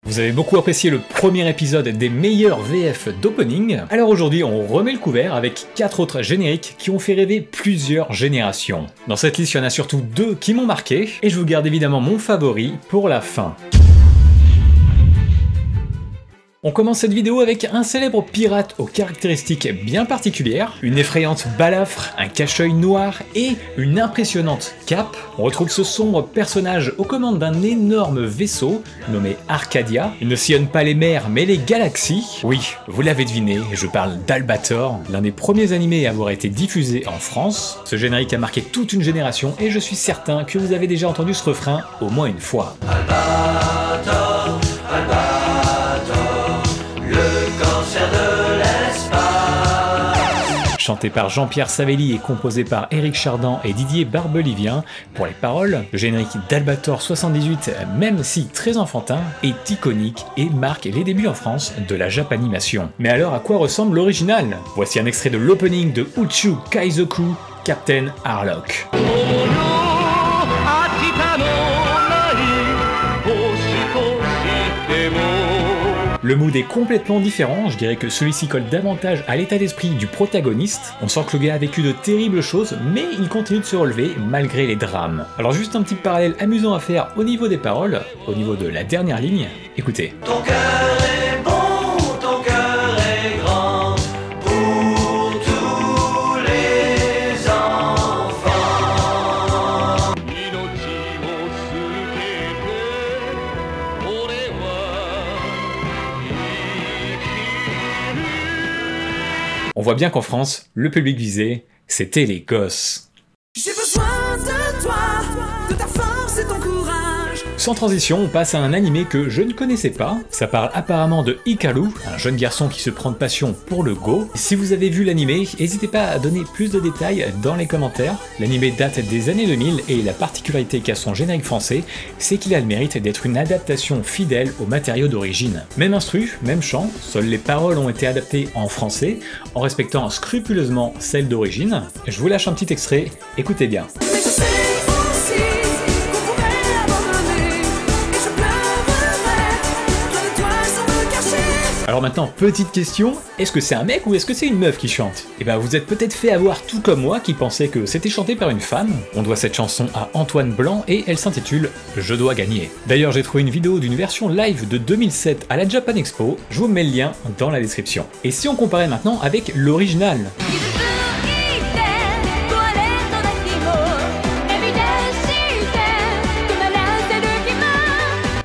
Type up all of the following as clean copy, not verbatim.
Vous avez beaucoup apprécié le premier épisode des meilleurs VF d'opening, alors aujourd'hui on remet le couvert avec 4 autres génériques qui ont fait rêver plusieurs générations. Dans cette liste il y en a surtout 2 qui m'ont marqué, et je vous garde évidemment mon favori pour la fin. On commence cette vidéo avec un célèbre pirate aux caractéristiques bien particulières, une effrayante balafre, un cache-œil noir et une impressionnante cape. On retrouve ce sombre personnage aux commandes d'un énorme vaisseau nommé Arcadia. Il ne sillonne pas les mers mais les galaxies. Oui, vous l'avez deviné, je parle d'Albator, l'un des premiers animés à avoir été diffusé en France. Ce générique a marqué toute une génération et je suis certain que vous avez déjà entendu ce refrain au moins une fois. Albator, Albator. Chanté par Jean-Pierre Savelli et composé par Éric Chardin et Didier Barbelivien. Pour les paroles, le générique d'Albator 78, même si très enfantin, est iconique et marque les débuts en France de la Japanimation. Mais alors à quoi ressemble l'original? Voici un extrait de l'opening de Uchu Kaizoku, Captain Harlock. Le mood est complètement différent, je dirais que celui-ci colle davantage à l'état d'esprit du protagoniste. On sent que le gars a vécu de terribles choses, mais il continue de se relever malgré les drames. Alors juste un petit parallèle amusant à faire au niveau des paroles, au niveau de la dernière ligne, écoutez. Ton cœur est bon, ton cœur est grand, pour tous les enfants. On voit bien qu'en France, le public visé, c'était les gosses. J'ai besoin de toi, de ta force et ton courage. Sans transition, on passe à un animé que je ne connaissais pas. Ça parle apparemment de Hikaru, un jeune garçon qui se prend de passion pour le Go. Si vous avez vu l'animé, n'hésitez pas à donner plus de détails dans les commentaires. L'animé date des années 2000 et la particularité qu'a son générique français, c'est qu'il a le mérite d'être une adaptation fidèle aux matériaux d'origine. Même instru, même chant, seules les paroles ont été adaptées en français, en respectant scrupuleusement celles d'origine. Je vous lâche un petit extrait, écoutez bien. Alors maintenant, petite question, est-ce que c'est un mec ou est-ce que c'est une meuf qui chante? Eh ben vous êtes peut-être fait avoir tout comme moi qui pensait que c'était chanté par une femme. On doit cette chanson à Antoine Blanc et elle s'intitule « Je dois gagner ». D'ailleurs j'ai trouvé une vidéo d'une version live de 2007 à la Japan Expo, je vous mets le lien dans la description. Et si on comparait maintenant avec l'original?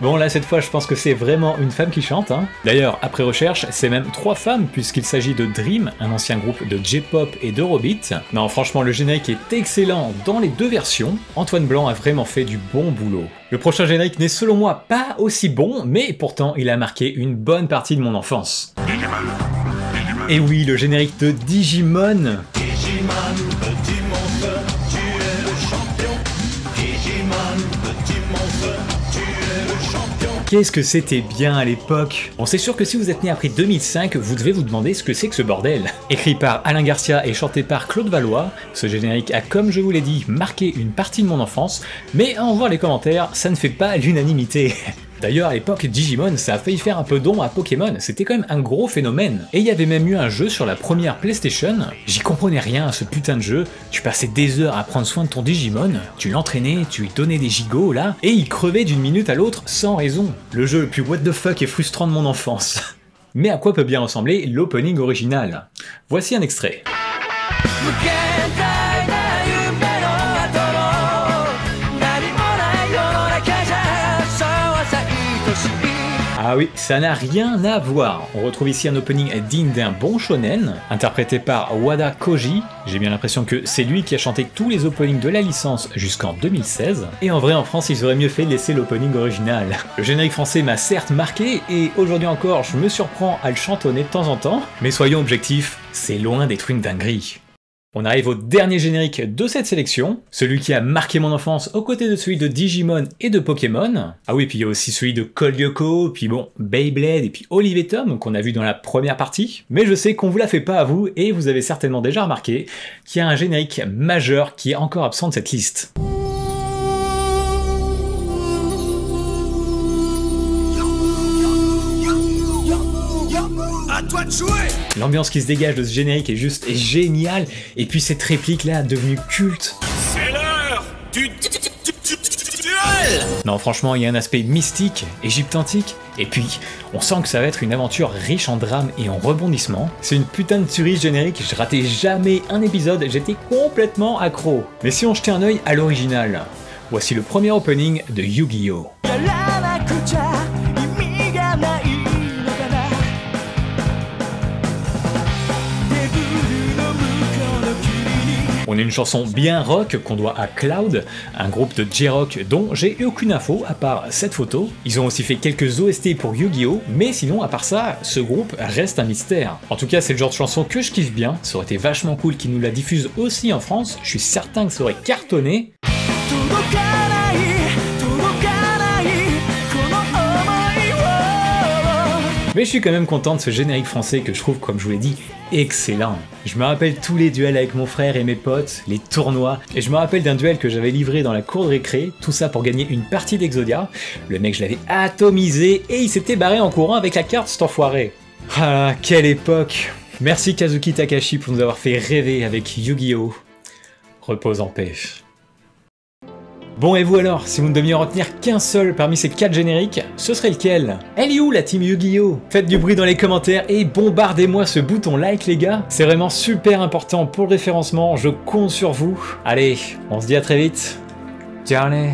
Bon là cette fois je pense que c'est vraiment une femme qui chante hein. D'ailleurs après recherche c'est même 3 femmes puisqu'il s'agit de Dream, un ancien groupe de J-pop et d'Eurobeat. Non franchement le générique est excellent dans les 2 versions, Antoine Blanc a vraiment fait du bon boulot. Le prochain générique n'est selon moi pas aussi bon, mais pourtant il a marqué une bonne partie de mon enfance. Et oui, le générique de Digimon. Qu'est-ce que c'était bien à l'époque? Bon, c'est sûr que si vous êtes né après 2005, vous devez vous demander ce que c'est que ce bordel. Écrit par Alain Garcia et chanté par Claude Valois, ce générique a, comme je vous l'ai dit, marqué une partie de mon enfance, mais à en voir les commentaires, ça ne fait pas l'unanimité. D'ailleurs, à l'époque, Digimon, ça a failli faire un peu d'ombre à Pokémon, c'était quand même un gros phénomène. Et il y avait même eu un jeu sur la première PlayStation, j'y comprenais rien à ce putain de jeu, tu passais des heures à prendre soin de ton Digimon, tu l'entraînais, tu lui donnais des gigots là, et il crevait d'une minute à l'autre sans raison. Le jeu le plus what the fuck et frustrant de mon enfance. Mais à quoi peut bien ressembler l'opening original? Voici un extrait. Ah oui, ça n'a rien à voir. On retrouve ici un opening digne d'un bon shonen, interprété par Wada Koji. J'ai bien l'impression que c'est lui qui a chanté tous les openings de la licence jusqu'en 2016. Et en vrai, en France, ils auraient mieux fait de laisser l'opening original. Le générique français m'a certes marqué, et aujourd'hui encore, je me surprends à le chantonner de temps en temps. Mais soyons objectifs, c'est loin d'être une dinguerie. On arrive au dernier générique de cette sélection, celui qui a marqué mon enfance aux côtés de celui de Digimon et de Pokémon. Ah oui, puis il y a aussi celui de Code Lyoko, puis bon, Beyblade et puis Olive et Tom qu'on a vu dans la première partie. Mais je sais qu'on vous la fait pas à vous et vous avez certainement déjà remarqué qu'il y a un générique majeur qui est encore absent de cette liste. L'ambiance qui se dégage de ce générique est juste géniale, et puis cette réplique là devenue culte. C'est l'heure du duel. Non franchement il y a un aspect mystique, égypte-antique, et puis on sent que ça va être une aventure riche en drame et en rebondissements. C'est une putain de tuerie générique, je ratais jamais un épisode, j'étais complètement accro. Mais si on jetait un œil à l'original, voici le premier opening de Yu-Gi-Oh! On a une chanson bien rock qu'on doit à Cloud, un groupe de J-Rock dont j'ai eu aucune info à part cette photo. Ils ont aussi fait quelques OST pour Yu-Gi-Oh! Mais sinon, à part ça, ce groupe reste un mystère. En tout cas, c'est le genre de chanson que je kiffe bien, ça aurait été vachement cool qu'ils nous la diffusent aussi en France, je suis certain que ça aurait cartonné. Mais je suis quand même content de ce générique français que je trouve, comme je vous l'ai dit, excellent. Je me rappelle tous les duels avec mon frère et mes potes, les tournois, et je me rappelle d'un duel que j'avais livré dans la cour de récré, tout ça pour gagner une partie d'Exodia. Le mec, je l'avais atomisé et il s'était barré en courant avec la carte, cet enfoiré. Ah, quelle époque! Merci Kazuki Takashi pour nous avoir fait rêver avec Yu-Gi-Oh! Repose en paix. Bon et vous alors, si vous ne deviez en retenir qu'un seul parmi ces 4 génériques, ce serait lequel? Elle est où la team Yu-Gi-Oh! Faites du bruit dans les commentaires et bombardez-moi ce bouton like les gars, c'est vraiment super important pour le référencement, je compte sur vous. Allez, on se dit à très vite. Ciao les